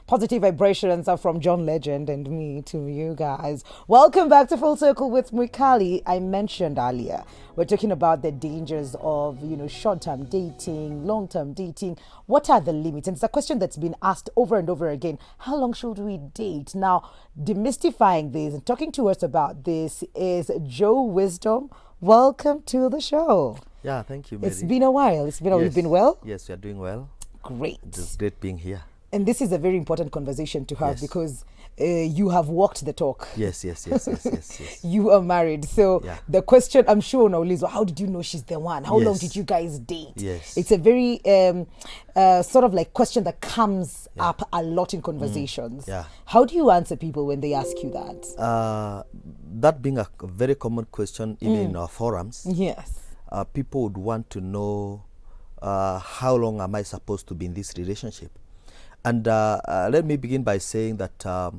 Positive vibrations are from John Legend and me to you guys. Welcome back to Full Circle with Mwikali. I mentioned earlier, we're talking about the dangers of, short-term dating, long-term dating. What are the limits? And it's a question that's been asked over and over again. How long should we date? Now, demystifying this and talking to us about this is Joe Wisdom. Welcome to the show. Yeah, thank you, Mary. It's been a while. You've been well? Yes, we are doing well. Great. It's great being here. And this is a very important conversation to have Yes. because you have walked the talk. Yes. You are married. So Yeah. the question, I'm sure now, Liz, how did you know she's the one? How long Yes. did you guys date? Yes. It's a very sort of like question that comes up a lot in conversations. Yeah. How do you answer people when they ask you that? That being a very common question, even in our forums, Yes. people would want to know how long am I supposed to be in this relationship? And let me begin by saying that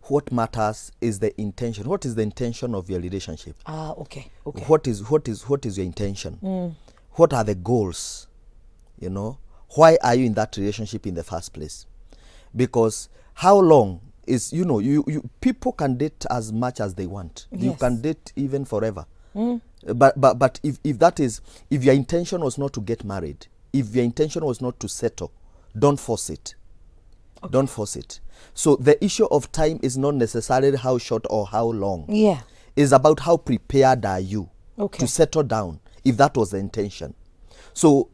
what matters is the intention. What is the intention of your relationship? Okay. What is your intention? What are the goals? Why are you in that relationship in the first place? Because how long is you people can date as much as they want. You Yes. can date even forever. But if your intention was not to get married, if your intention was not to settle, don't force it. Okay. Don't force it. So the issue of time is not necessarily how short or how long. Yeah. It's about how prepared are you to settle down, if that was the intention. So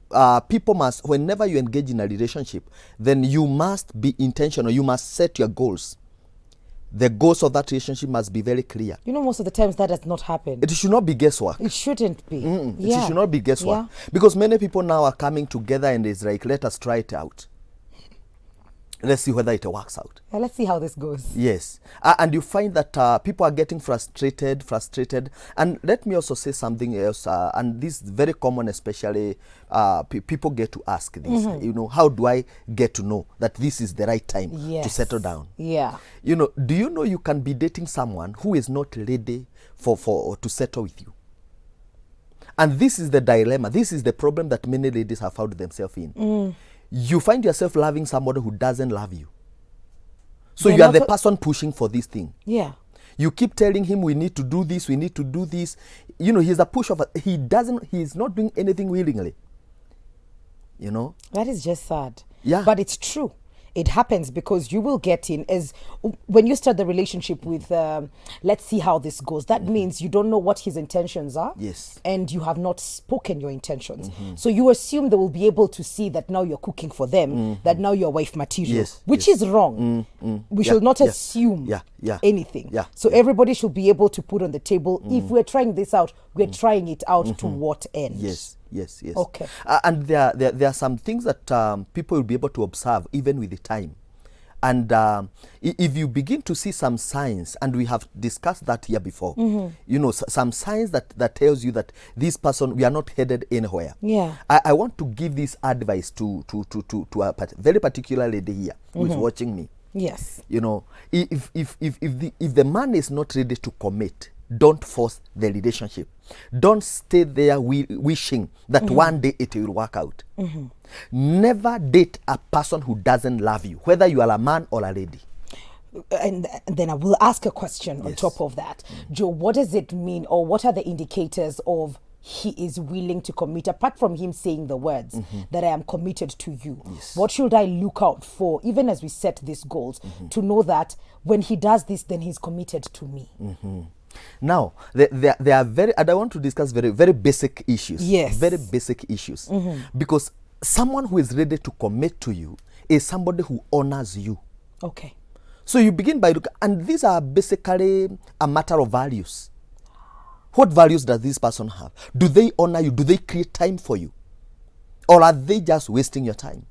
people must, whenever you engage in a relationship, then you must be intentional. You must set your goals. The goals of that relationship must be very clear. Most of the times that does not happen. It should not be guesswork. It shouldn't be. It should not be guesswork. Yeah. Because many people now are coming together and it's like, let us try it out. Let's see whether it works out. Let's see how this goes. Yes. And you find that people are getting frustrated. And let me also say something else. And this is very common, especially people get to ask this. How do I get to know that this is the right time to settle down? Yeah. Do you know you can be dating someone who is not ready to settle with you? And this is the dilemma. This is the problem that many ladies have found themselves in. You find yourself loving somebody who doesn't love you. So you are the person pushing for this thing. Yeah. You keep telling him we need to do this, we need to do this. He's a pushover. He's not doing anything willingly. That is just sad. Yeah. But it's true. It happens because you will get in as when you start the relationship with let's see how this goes. That means you don't know what his intentions are. Yes. And you have not spoken your intentions. So you assume they will be able to see that now you're cooking for them, that now you're wife material, Yes, which yes. is wrong. We should not assume anything. Yeah, So everybody should be able to put on the table, if we're trying this out, we're trying it out to what end? Yes. Okay. And there are some things that people will be able to observe even with the time. And if you begin to see some signs, and we have discussed that here before, some signs that tells you that this person, we are not headed anywhere. Yeah. I want to give this advice to a very particular lady here who is watching me. Yes. If the man is not ready to commit, don't force the relationship. Don't stay there wishing that one day it will work out. Never date a person who doesn't love you, whether you are a man or a lady. And then I will ask a question on top of that. Joe, what does it mean, or what are the indicators of he is willing to commit, apart from him saying the words that I am committed to you? Yes. What should I look out for, even as we set these goals, to know that when he does this, then he's committed to me? Now, there are and I want to discuss very, very basic issues. Yes. Very basic issues. Because someone who is ready to commit to you is somebody who honors you. Okay. So you begin by and these are basically a matter of values. What values does this person have? Do they honor you? Do they create time for you? Or are they just wasting your time?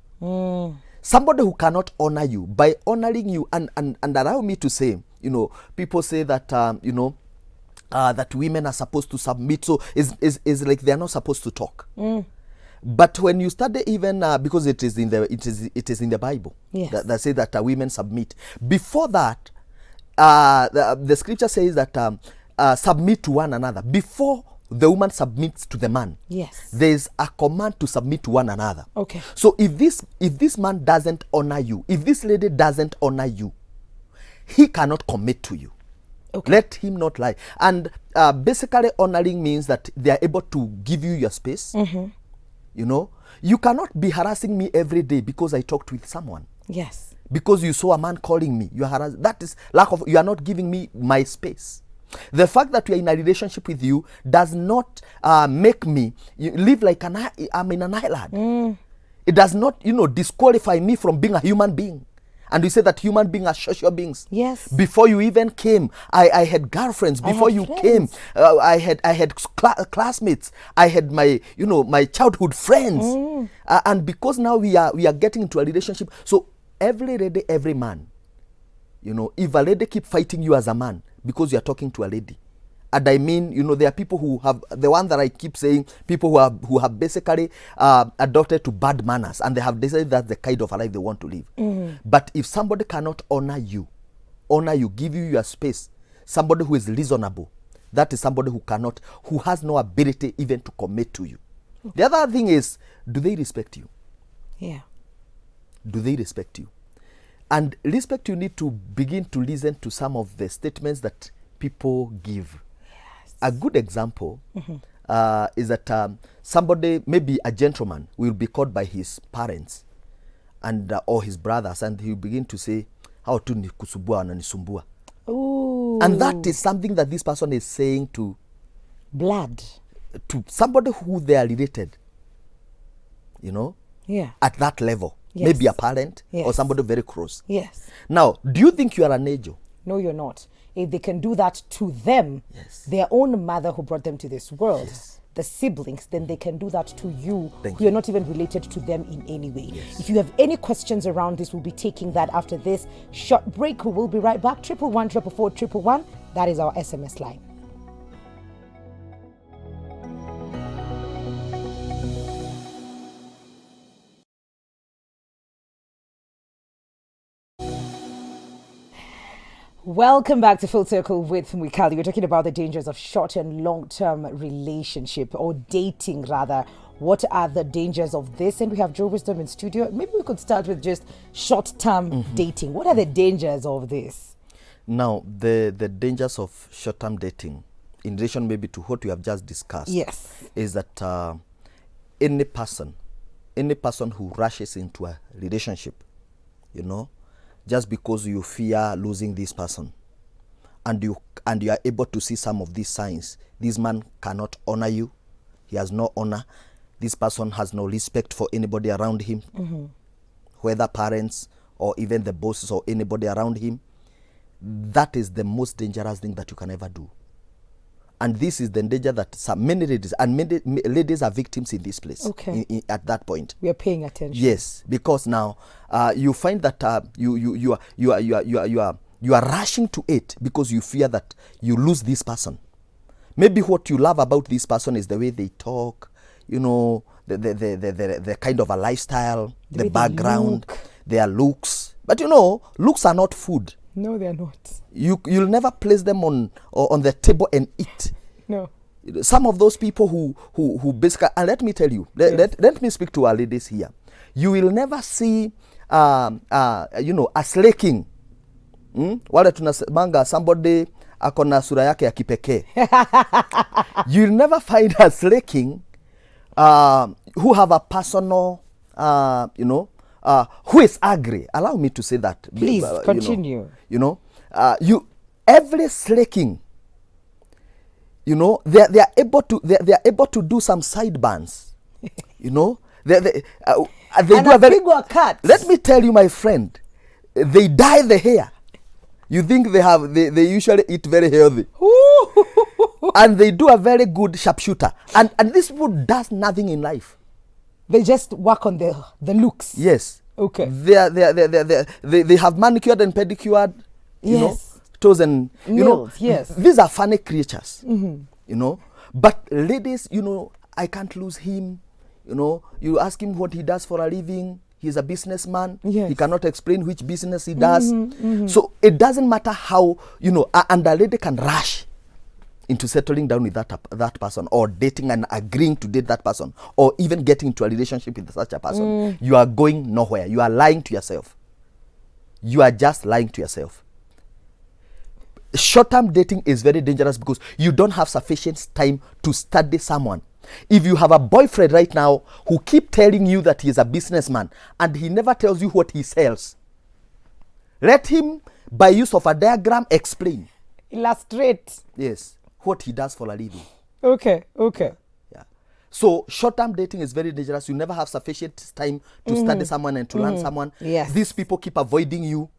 Somebody who cannot honor you, by honoring you, and allow me to say, people say that, that women are supposed to submit. So is like they're not supposed to talk. But when you study even because it is in the Bible, that say that women submit. Before that, the scripture says that submit to one another before the woman submits to the man. Yes. There's a command to submit to one another. Okay. So if this man doesn't honor you, if this lady doesn't honor you, he cannot commit to you. Okay. Let him not lie. And basically honoring means that they are able to give you your space. You know, you cannot be harassing me every day because I talked with someone. Yes. Because you saw a man calling me, you are harassed. That is lack of, you are not giving me my space. The fact that we are in a relationship with you does not make me live like I'm in an island. It does not, disqualify me from being a human being. And we say that human beings are social beings. Yes. Before you even came, I had girlfriends. Before you came, I had classmates. I had my childhood friends. And because now we are getting into a relationship, so every lady, every man, if a lady keep fighting you as a man because you are talking to a lady, and I mean, there are people who have, the one that I keep saying, people who have basically adopted to bad manners, and they have decided that's the kind of a life they want to live. But if somebody cannot honor you, give you your space, somebody who is reasonable, that is somebody who has no ability even to commit to you. The other thing is, do they respect you? Yeah. Do they respect you? And respect, you need to begin to listen to some of the statements that people give. Yes. A good example is that somebody, maybe a gentleman, will be caught by his parents and or his brothers, and he will begin to say, how tu ni kusubua na nisumbua. Ooh. And that is something that this person is saying to somebody who they are related, Yeah. at that level. Yes. Maybe a parent Yes. or somebody very close. Yes. Now, do you think you are an angel? No, you're not. If they can do that to them, Yes. their own mother who brought them to this world, Yes. the siblings, then they can do that to you. Thank You're not even related to them in any way. Yes. If you have any questions around this, we'll be taking that after this short break. We will be right back. 111 444 111. That is our SMS line. Welcome back to Full Circle with Mwikali. We're talking about the dangers of short and long-term relationship, or dating rather. What are the dangers of this? And we have Joe Wisdom in studio. Maybe we could start with just short-term dating. What are the dangers of this? Now, the dangers of short-term dating, in relation maybe to what we have just discussed, Yes. is that any person who rushes into a relationship, just because you fear losing this person, and you are able to see some of these signs, this man cannot honor you. He has no honor. This person has no respect for anybody around him, whether parents or even the bosses or anybody around him. That is the most dangerous thing that you can ever do. And this is the danger that many ladies are victims in this place. Okay. At that point, We are paying attention. yes, because now you find that you are rushing to it because you fear that you lose this person. Maybe what you love about this person is the way they talk, the kind of a lifestyle, The the way they background, look. their looks. But looks are not food. No, they're not. You'll never place them on the table and eat. No. Some of those people who basically, and let me tell you, let me speak to our ladies here. You will never see a slaking. Wale tunasemanga somebody akona sura yake ya kipekee. You'll never find a slaking who have a personal who is angry. Allow me to say that. Please, continue. Every slaking, they are able to do some sideburns. They do a very. Cut. Let me tell you, my friend, they dye the hair. You think they usually eat very healthy. And they do a very good sharpshooter. And this people does nothing in life. They just work on the looks. Yes. Okay. They have manicured and pedicured, Yes. toes and Nails, yes. These are funny creatures. But ladies, I can't lose him. You ask him what he does for a living. He's a businessman. Yes. He cannot explain which business he does. So it doesn't matter how, and a lady can rush into settling down with that person, or dating and agreeing to date that person, or even getting into a relationship with such a person, you are going nowhere. You are lying to yourself. You are just lying to yourself. Short-term dating is very dangerous because you don't have sufficient time to study someone. If you have a boyfriend right now who keep telling you that he is a businessman and he never tells you what he sells, let him, by use of a diagram, explain. Illustrate. Yes, what he does for a living. Okay. Yeah. So short-term dating is very dangerous. You never have sufficient time to study someone and to learn someone. Yes. These people keep avoiding you.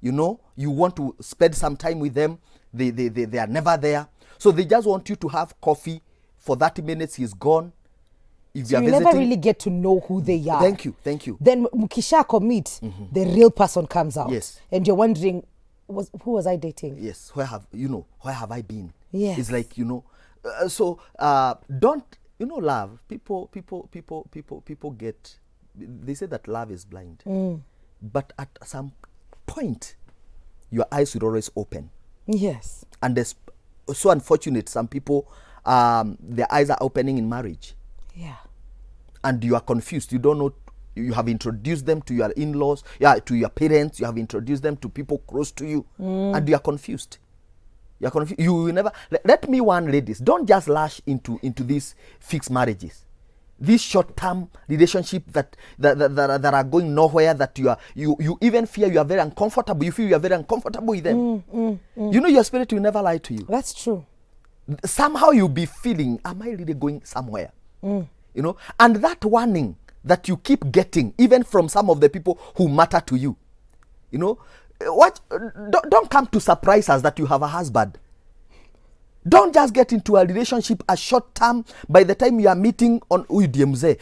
You know, you want to spend some time with them. They are never there. So they just want you to have coffee. For 30 minutes, he's gone. If So you never really get to know who they are. Thank you. Then mukisha commit, the real person comes out. Yes. And you're wondering, who was I dating? Yes. Where have I been? Yes. It's like, don't, love. People get, they say that love is blind. But at some point, your eyes will always open. Yes. And it's so unfortunate, some people, their eyes are opening in marriage. Yeah. And you are confused. You don't know. You have introduced them to your in-laws, to your parents. You have introduced them to people close to you, and you are confused. You are confused. You will never. Let me warn ladies: don't just lash into these fixed marriages, these short-term relationships that are going nowhere. That you even fear. You are very uncomfortable. You feel you are very uncomfortable with them. Your spirit will never lie to you. That's true. Somehow you'll be feeling, am I really going somewhere? And that warning that you keep getting, even from some of the people who matter to you, don't come to surprise us that you have a husband. Don't just get into a relationship a short term. By the time you are meeting on UDMZ,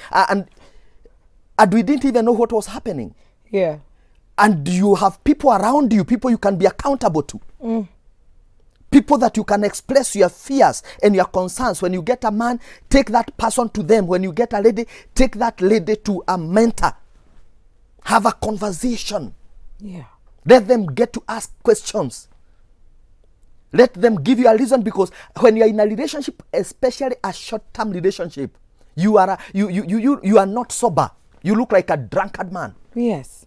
and we didn't even know what was happening. Yeah. And you have people around you, people you can be accountable to. People that you can express your fears and your concerns. When you get a man, take that person to them. When you get a lady, take that lady to a mentor. Have a conversation. Yeah. Let them get to ask questions. Let them give you a reason, because when you are in a relationship, especially a short-term relationship, you are not sober. You look like a drunkard man. Yes.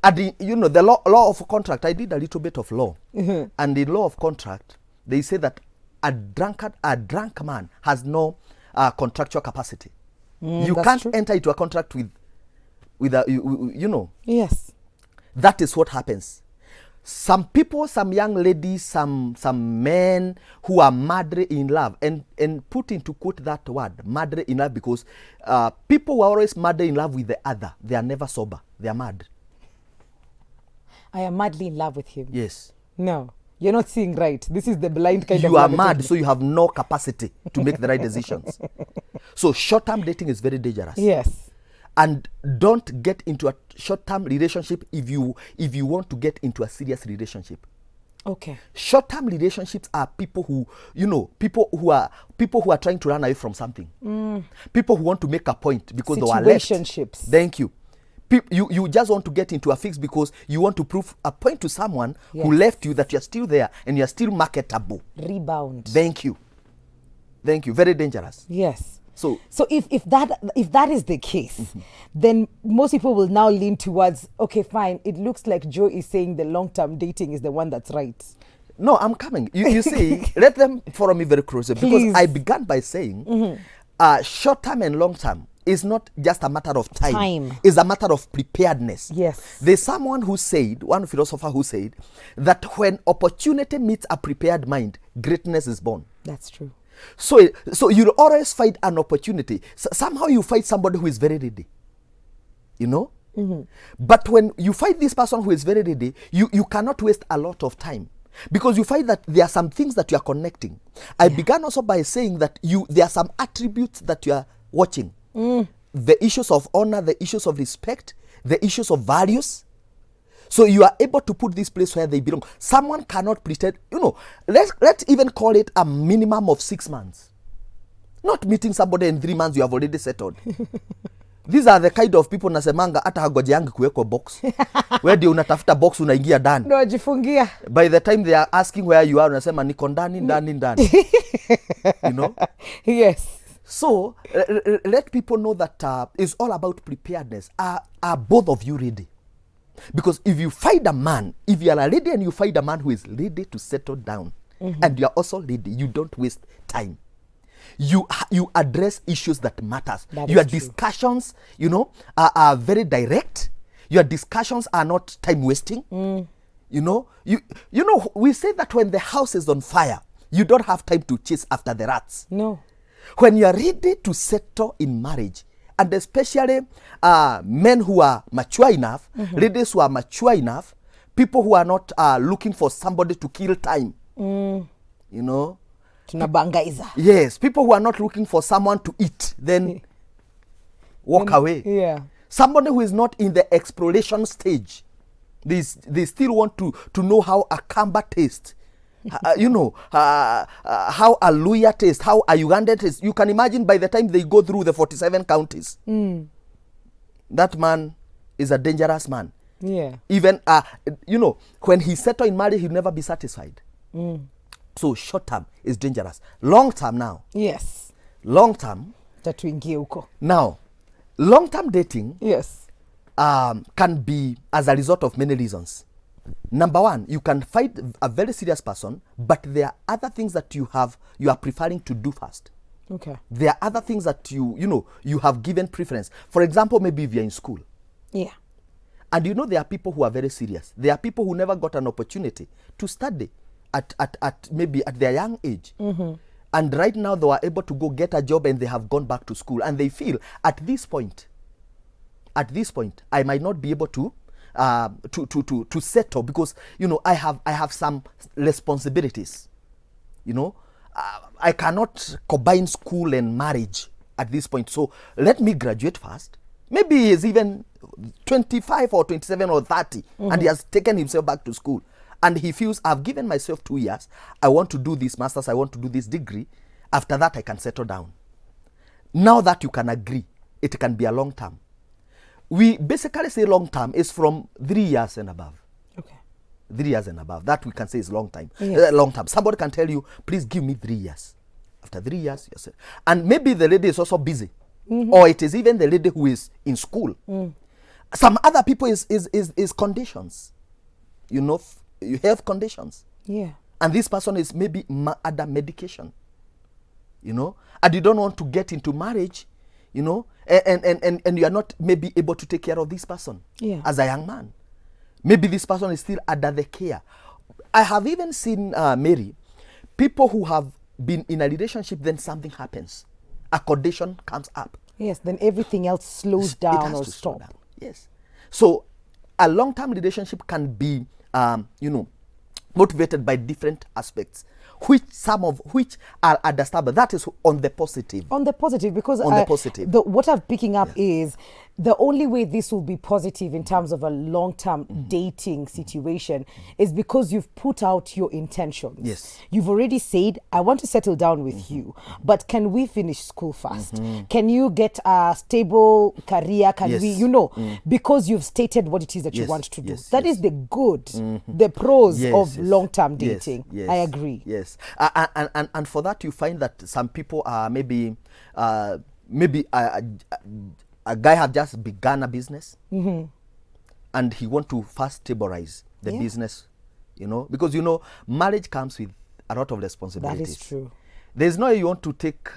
And the law of contract, I did a little bit of law. And in law of contract, they say that a drunk man has no contractual capacity. You can't enter into a contract with a. Yes. That is what happens. Some people, some young ladies, some men who are madly in love, and put into quote that word, madly in love, because people who are always madly in love with the other, they are never sober. They are mad. I am madly in love with him. Yes. No, you're not seeing right. This is the blind kind of You are love. mad, so you have no capacity to make the right decisions. So short-term dating is very dangerous. Yes. And don't get into a short-term relationship if you want to get into a serious relationship. Okay. Short-term relationships are people who are trying to run away from something. People who want to make a point because they were left. Situationships. Thank you. You just want to get into a fix because you want to prove a point to someone who left you that you're still there and you're still marketable. Rebound. Thank you. Very dangerous. Yes. So if that is the case, then most people will now lean towards, okay, fine, it looks like Joe is saying the long-term dating is the one that's right. No, I'm coming. You see, let them follow me very closely. Please. Because I began by saying short-term and long-term is not just a matter of time. It's a matter of preparedness. Yes. There's one philosopher who said that when opportunity meets a prepared mind, greatness is born. That's true. So you'll always find an opportunity. Somehow you find somebody who is very ready. But when you find this person who is very ready, you cannot waste a lot of time. Because you find that there are some things that you are connecting. I began also by saying that there are some attributes that you are watching. The issues of honor, the issues of respect, the issues of values. So you are able to put this place where they belong. Someone cannot pretend, let's even call it a minimum of 6 months. Not meeting somebody in 3 months, you have already settled. These are the kind of people nasemanga hata hagoje yangu kuweko box. Where ndio unatafuta box unaingia ndani. Ndio ajifungia. By the time they are asking where you are, unasema niko ndani. You know? Yes. So, let people know that it's all about preparedness. Are both of you ready? Because if you find a man, if you are a lady and you find a man who is ready to settle down, and you are also ready, you don't waste time. You address issues that matters. Your discussions, you know, are very direct. Your discussions are not time wasting. You know, you know, we say that when the house is on fire, you don't have time to chase after the rats. No. When you are ready to settle in marriage, and especially men who are mature enough, ladies who are mature enough, people who are not looking for somebody to kill time. You know? Tunabangaiza. Yes, people who are not looking for someone to eat, then walk away. Yeah. Somebody who is not in the exploration stage, they still want to know how a Kamba tastes. You know, how a Luya tastes, how a Uganda tastes. You can imagine by the time they go through the 47 counties, that man is a dangerous man. Yeah. Even, you know, when he settle in marriage, he'll never be satisfied. So short term is dangerous. Long term now. Yes. Long term. Tatuingie huko. Now, long term dating. Yes. Can be as a result of many reasons. Number one, you can find a very serious person, but there are other things that you are preferring to do first. Okay. There are other things that you know, you have given preference. For example, maybe if you're in school. Yeah. And you know there are people who are very serious. There are people who never got an opportunity to study at maybe at their young age. And right now they were able to go get a job and they have gone back to school. And they feel at this point, I might not be able to settle because, you know, I have some responsibilities. You know, I cannot combine school and marriage at this point. So let me graduate first. Maybe he is even 25 or 27 or 30 and he has taken himself back to school. And he feels, I've given myself 2 years. I want to do this master's. I want to do this degree. After that, I can settle down. Now that you can agree, it can be a long term. We basically say long term is from 3 years and above. Okay. 3 years and above. That we can say is long time. Yes. Long term. Somebody can tell you, please give me 3 years. After 3 years, yes. And maybe the lady is also busy. Or it is even the lady who is in school. Some other people is conditions. You know, you have conditions. Yeah. And this person is maybe under medication. You know, and you don't want to get into marriage, you know, and you are not maybe able to take care of this person as a young man. Maybe this person is still under the care. I have even seen, Mary, people who have been in a relationship, then something happens. A condition comes up. Yes, then everything else slows down or stops. stops. Yes. So a long-term relationship can be, you know, motivated by different aspects, some of which are understandable. That is on the positive. On the positive, because on the positive. What I'm picking up is the only way this will be positive in terms of a long-term dating situation is because you've put out your intentions. Yes. You've already said, I want to settle down with you, but can we finish school first? Can you get a stable career? Can we, you know, because you've stated what it is that you want to do. That is the good, the pros of long-term dating. I agree. Yes. And for that, you find that some people are maybe a guy have just begun a business and he want to first stabilize the business, you know, because, you know, marriage comes with a lot of responsibilities. That is true. There's no way you want to take,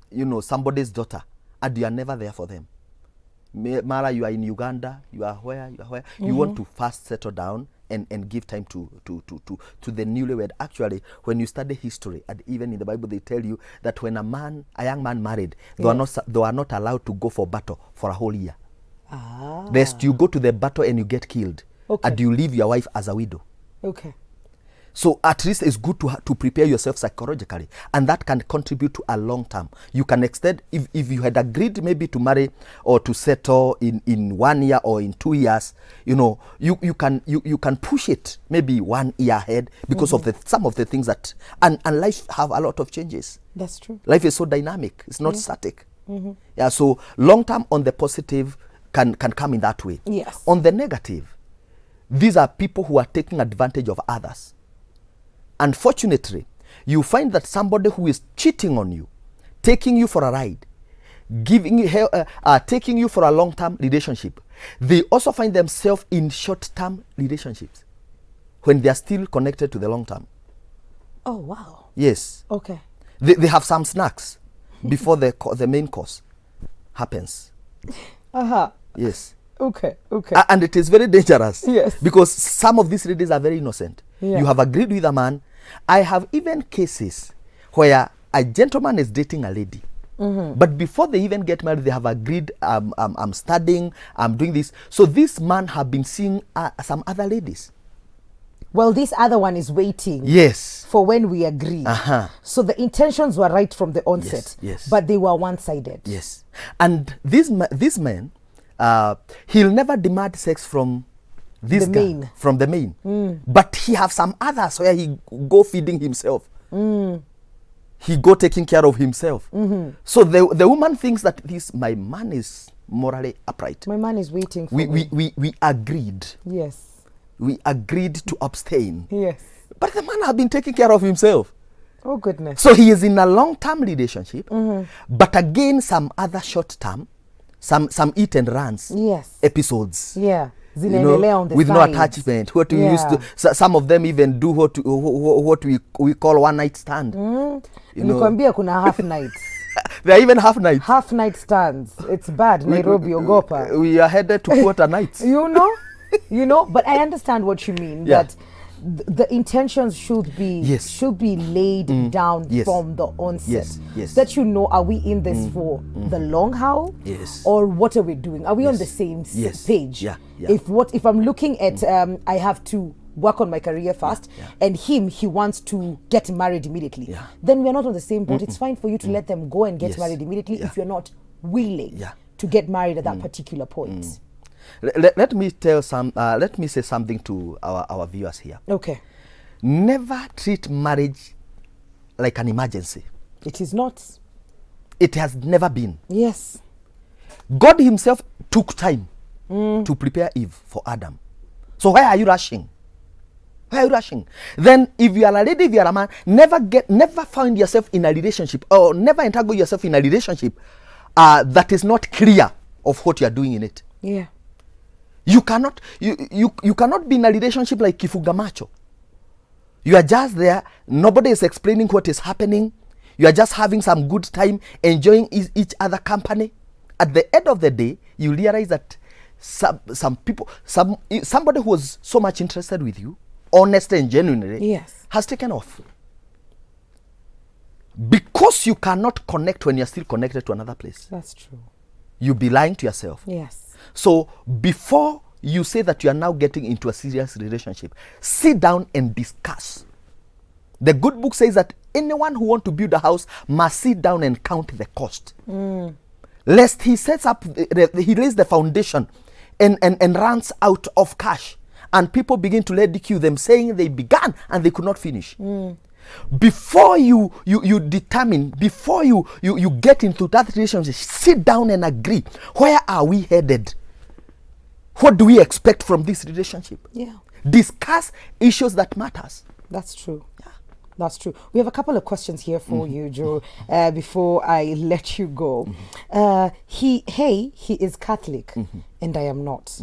you know, somebody's daughter and you are never there for them. Mara, you are in Uganda, you are where. You want to first settle down and give time to the newlywed. Actually, when you study history, and even in the Bible, they tell you that when a young man married, they are not allowed to go for battle for a whole year. Lest you go to the battle and you get killed, and you leave your wife as a widow. Okay. So at least it's good to prepare yourself psychologically, and that can contribute to a long term. You can extend, if you had agreed maybe to marry or to settle in 1 year or in 2 years, you know, you can push it maybe 1 year ahead because of some of the things that and life have a lot of changes. That's true. Life is so dynamic. It's not static. Yeah, so long term on the positive can come in that way. Yes. On the negative, these are people who are taking advantage of others. Unfortunately, you find that somebody who is cheating on you, taking you for a ride, taking you for a long-term relationship, they also find themselves in short-term relationships when they are still connected to the long-term. Oh, wow. Yes. Okay. They have some snacks before the main course happens. Uh-huh. Yes. Okay. And it is very dangerous. Yes. Because some of these ladies are very innocent. Yeah. You have agreed with a man. I have even cases where a gentleman is dating a lady. But before they even get married, they have agreed, I'm studying, I'm doing this. So this man have been seeing some other ladies. Well, this other one is waiting. Yes. For when we agree. Uh-huh. So the intentions were right from the onset. Yes. But they were one-sided. Yes. And this man, he'll never demand sex from this The guy, main. from the main. But he have some others where he go feeding himself. He go taking care of himself. So the woman thinks that my man is morally upright. My man is waiting for me. We agreed. Yes. We agreed to abstain. Yes. But the man have been taking care of himself. Oh, goodness. So he is in a long-term relationship. But again, some other short-term, some eat and runs Yes. episodes. Yeah. You know, on the with no sides. attachment. What we used to, some of them even do what we call one night stand. You know, Nilikwambia kuna half night. they are even half nights. Half night stands. It's bad. Nairobi, Ogopa. We are headed to quarter nights. You know, but I understand what you mean. Yeah. That the intentions should be Yes. laid down Yes. from the onset. Yes. That you know, are we in this for the long haul? Yes. Or what are we doing? Are we on Yes. the same Yes. page? Yeah. If I'm looking at I have to work on my career first, and he wants to get married immediately, then we're not on the same boat. It's fine for you to let them go and get Yes. married immediately Yeah. if you're not willing Yeah. to get married at that particular point. Let me say something to our viewers here. Okay. Never treat marriage like an emergency. It is not. It has never been. Yes. God himself took time to prepare Eve for Adam. So why are you rushing? Why are you rushing? Then if you are a lady, if you are a man, never find yourself in a relationship, or never entangle yourself in a relationship that is not clear of what you are doing in it. Yeah. You cannot be in a relationship like Kifuga Macho. You are just there. Nobody is explaining what is happening. You are just having some good time, enjoying each other company. At the end of the day, you realize that some people, somebody who was so much interested with you, honestly and genuinely, Yes. has taken off. Because you cannot connect when you're still connected to another place. That's true. You'll be lying to yourself. Yes. So before you say that you are now getting into a serious relationship, sit down and discuss. The good book says that anyone who wants to build a house must sit down and count the cost. Lest he sets up, he lays the foundation and runs out of cash. And people begin to ridicule them, saying they began and they could not finish. Before you determine, before you get into that relationship, sit down and agree. Where are we headed? What do we expect from this relationship? Yeah. Discuss issues that matters. That's true. Yeah. That's true. We have a couple of questions here for you, Joe, before I let you go. He is Catholic and I am not.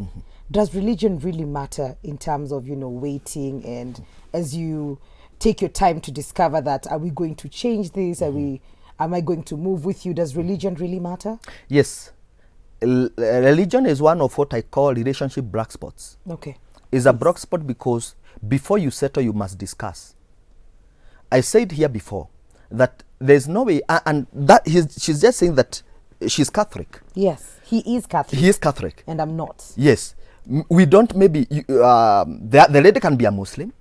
Does religion really matter in terms of, waiting, and as you take your time to discover that, are we going to change this? Am I going to move with you? Does religion really matter? Yes. Religion is one of what I call relationship black spots. Okay. It's a black spot because before you settle, you must discuss. I said here before that there's no way, and that she's just saying that she's Catholic. Yes, he is Catholic. He is Catholic. And I'm not. Yes. We don't, maybe, the lady can be a Muslim,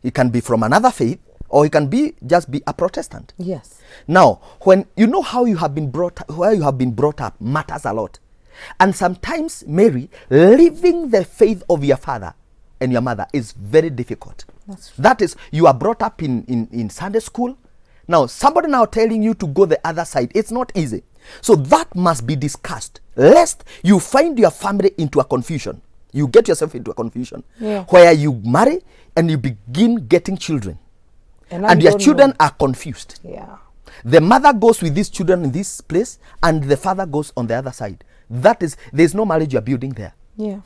he can be from another faith, or he can just be a Protestant. Yes. Now, when you know how you have been brought up, where you have been brought up matters a lot. And sometimes, Mary, leaving the faith of your father and your mother is very difficult. That's true. That is, you are brought up in Sunday school. Now, somebody now telling you to go the other side, it's not easy. So that must be discussed, lest you find your family into a confusion. You get yourself into a confusion where you marry and you begin getting children. And your children are confused. Yeah. The mother goes with these children in this place and the father goes on the other side. There's no marriage you're building there. Yeah.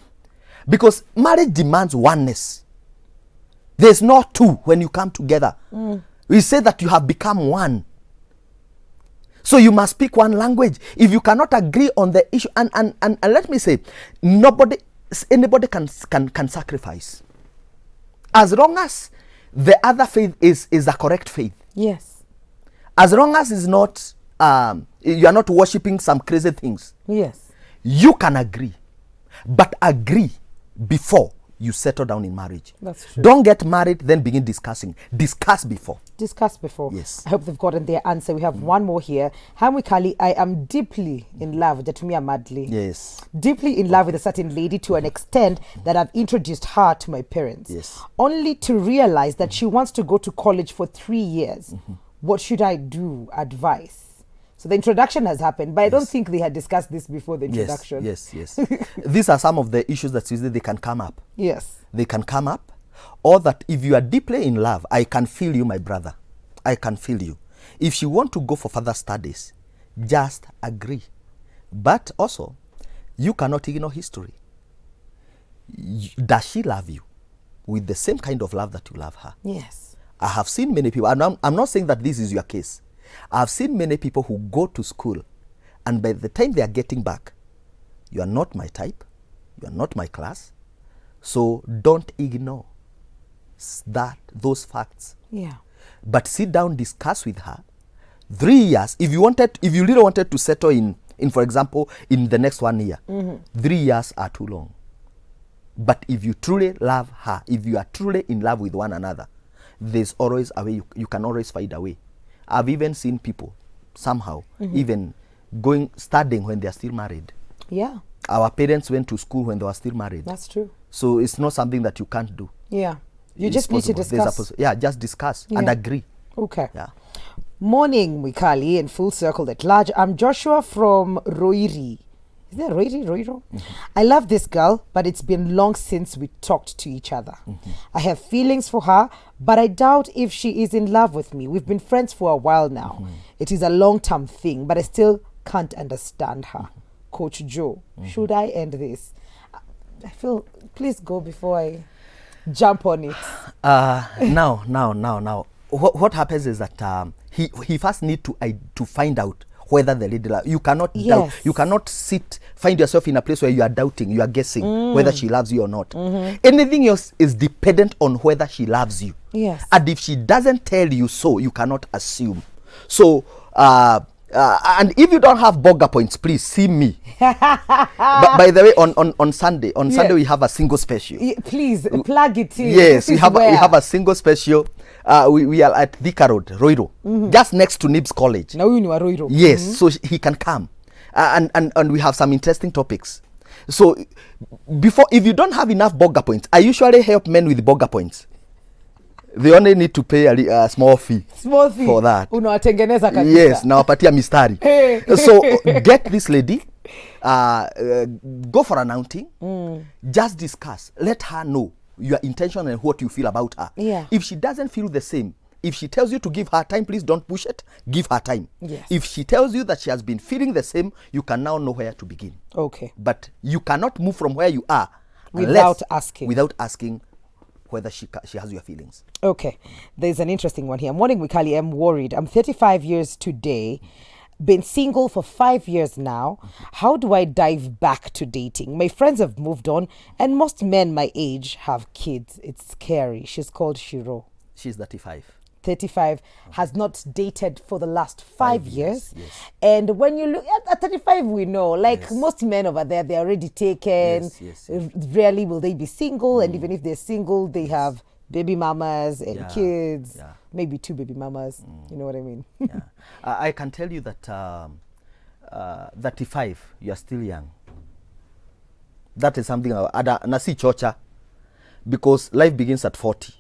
Because marriage demands oneness. There's no two when you come together. We say that you have become one. So you must speak one language. If you cannot agree on the issue, and let me say, anybody can sacrifice. As long as the other faith is a correct faith. Yes. As long as it's not, you are not worshipping some crazy things. Yes. You can agree. But agree before you settle down in marriage. That's true. Don't get married, then begin discussing. Discuss before. Discuss before. Yes. I hope they've gotten their answer. We have one more here. Hi, Mwikali. I am deeply in love with Jatumia Madly. Yes. Deeply in love with a certain lady to an extent that I've introduced her to my parents. Yes. Only to realize that she wants to go to college for 3 years. What should I do? Advice. So the introduction has happened, but I don't think they had discussed this before the introduction. Yes. These are some of the issues that they can come up. Yes. They can come up. Or that if you are deeply in love, I can feel you, my brother. I can feel you. If you want to go for further studies, just agree. But also, you cannot ignore history. Does she love you with the same kind of love that you love her? Yes. I have seen many people, and I'm not saying that this is your case. I've seen many people who go to school, and by the time they are getting back, you are not my type, you are not my class, so don't ignore those facts. Yeah. But sit down, discuss with her. 3 years, if you really wanted to settle in for example, in the next 1 year, 3 years are too long. But if you truly love her, if you are truly in love with one another, there's always a way. You can always find a way. I've even seen people somehow even studying when they are still married. Yeah. Our parents went to school when they were still married. That's true. So it's not something that you can't do. Yeah. You It's just need to possible. discuss. Just discuss and Yeah. agree. Okay. Yeah. Morning, Mwikali, and full circle at large. I'm Joshua from Roiri. Is that Roiri? Roiro? I love this girl, but it's been long since we talked to each other. I have feelings for her, but I doubt if she is in love with me. We've been friends for a while now. It is a long-term thing, but I still can't understand her. Coach Joe, should I end this? I feel, please go before I jump on it. Now. What happens is that he first need to find out whether the lady you cannot doubt. You cannot find yourself in a place where you are doubting, you are guessing whether she loves you or not. Anything else is dependent on whether she loves you. Yes. And if she doesn't tell you so, you cannot assume. So and if you don't have burger points, please see me. But by the way, on Sunday, Sunday we have a single special. Please plug it in. Yes, we have a single special. We are at Thika Road, Roiro, just next to Nibs College. Now you know Roiro. Yes, so he can come, and we have some interesting topics. So if you don't have enough burger points, I usually help men with burger points. They only need to pay a small fee for that. Unawatengeneza kabisa. Yes, nawapatia mistari. So get this lady, go for an outing, just discuss, let her know your intention and what you feel about her. Yeah. If she doesn't feel the same, if she tells you to give her time, please don't push it, give her time. Yes. If she tells you that she has been feeling the same, you can now know where to begin. Okay. But you cannot move from where you are Without asking. Without asking whether she has your feelings. Okay. There's an interesting one here. Morning, Mwikali. I'm worried. I'm 35 years today. Been single for 5 years now. How do I dive back to dating? My friends have moved on, and most men my age have kids. It's scary. She's called Shiro. She's 35. 35, has not dated for the last 5 years. Yes. And when you look at 35, we know, most men over there, they're already taken. Yes. Rarely will they be single. And even if they're single, they have baby mamas and kids. Yeah. Maybe 2 baby mamas. You know what I mean? Yeah. I can tell you that 35, you're still young. That is something nasi chocha, because life begins at 40.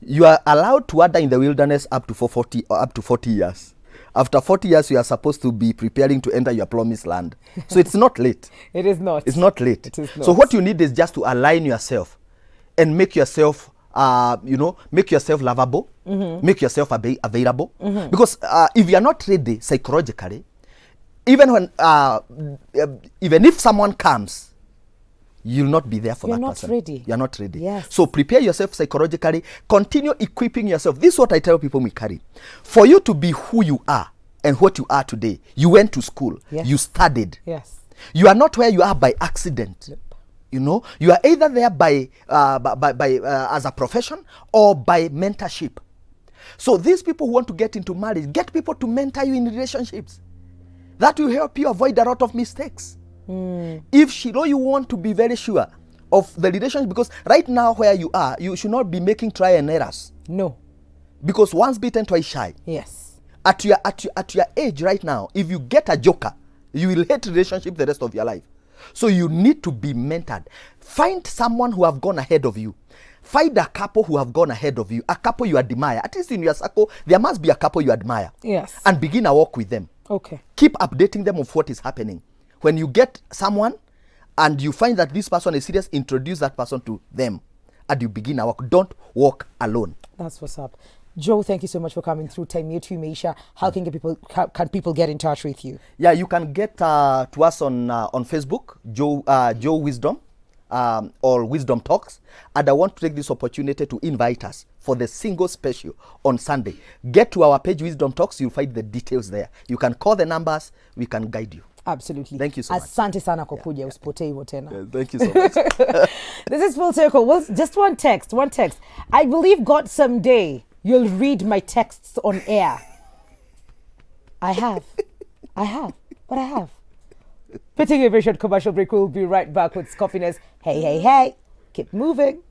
You are allowed to wander in the wilderness up to 40 years. After 40 years, you are supposed to be preparing to enter your promised land. So it's not late. It is not. It's not late. It is not. So what you need is just to align yourself and make yourself, make yourself lovable, make yourself available. Because if you are not ready psychologically, even when, even if someone comes, you'll not be there for You're that not person. ready. You're not ready. Yes. So prepare yourself psychologically. Continue equipping yourself. This is what I tell people we carry. For you to be who you are and what you are today, you went to school. Yes. You studied. Yes. You are not where you are by accident. Yep. You know, you are either there by as a profession or by mentorship. So these people who want to get into marriage, get people to mentor you in relationships. That will help you avoid a lot of mistakes. If you want to be very sure of the relationship, because right now where you are, you should not be making try and errors. No. Because once bitten, twice shy. Yes. At your age right now, if you get a joker, you will hate relationship the rest of your life. So you need to be mentored. Find someone who have gone ahead of you. Find a couple who have gone ahead of you, a couple you admire. At least in your circle, there must be a couple you admire. Yes. And begin a walk with them. Okay. Keep updating them of what is happening. When you get someone and you find that this person is serious, introduce that person to them and you begin a walk. Don't walk alone. That's what's up. Joe, thank you so much for coming through. Time you too, Meisha. How can people get in touch with you? Yeah, you can get to us on Facebook, Joe Wisdom, or Wisdom Talks. And I want to take this opportunity to invite us for the single special on Sunday. Get to our page, Wisdom Talks. You'll find the details there. You can call the numbers. We can guide you. Absolutely. Thank you so much. Asante sana kwa kuja, usipotee hivyo tena. Thank you so much. This is Full Circle. Well, just one text. I believe God someday you'll read my texts on air. I have. Putting a very short commercial break. We'll be right back with Scoffiness. Hey. Keep moving.